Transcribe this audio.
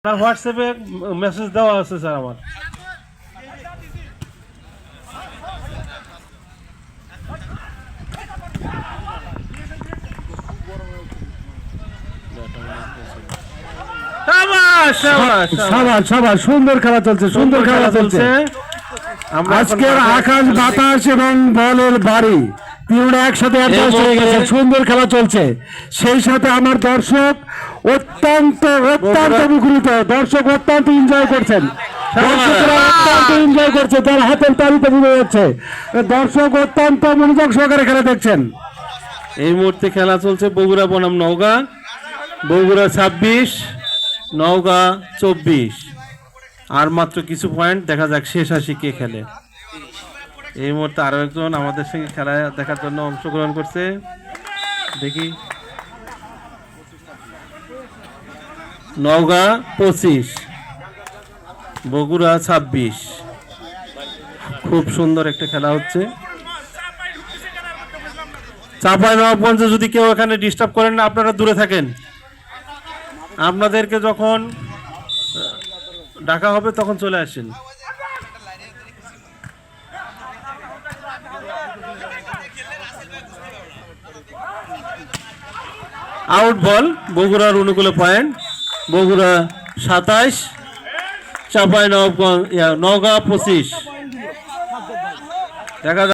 আপনার হোয়াটসঅ্যাপে মেসেজ দেওয়া আছে স্যার আমার। সুন্দর খেলা চলছে, সুন্দর খেলা চলছে। আজকের আকাশ বাতাস এবং বলের বাড়ি তিনটা একসাথে হয়ে গেছে, সুন্দর খেলা চলছে। সেই সাথে আমার দর্শক অত্যন্ত মুখরিত, দর্শক অত্যন্ত এনজয় করছেন, দর্শকরা অত্যন্ত এনজয় করছে, তার হাতের তালিতে বোঝা যাচ্ছে দর্শক অত্যন্ত মনোযোগ সহকারে খেলা দেখছেন। এই মুহূর্তে খেলা চলছে বগুড়া বনাম নওগাঁ। বগুড়া 26, নওগাঁ 24। আর মাত্র কিছু পয়েন্ট, দেখা যাক শেষ হাসি কে খেলে। এই মুহূর্তে আরো একজন আমাদের সঙ্গে খেলা দেখার জন্য অংশগ্রহণ করছে, দেখি। নওগাঁ 25, বগুড়া 26। খুব সুন্দর একটা খেলা হচ্ছে। চাঁপাইনবাবগঞ্জে যদি কেউ এখানে ডিস্টার্ব করেন না, আপনারা দূরে থাকেন। আপনাদেরকে যখন ডাকা হবে তখন চলে আসেন। আউট বল, বগুড়ার অনুকূলে পয়েন্ট। বগুড়া 27, চাঁপাইনবাবগঞ্জ নওগাঁ 25। দেখা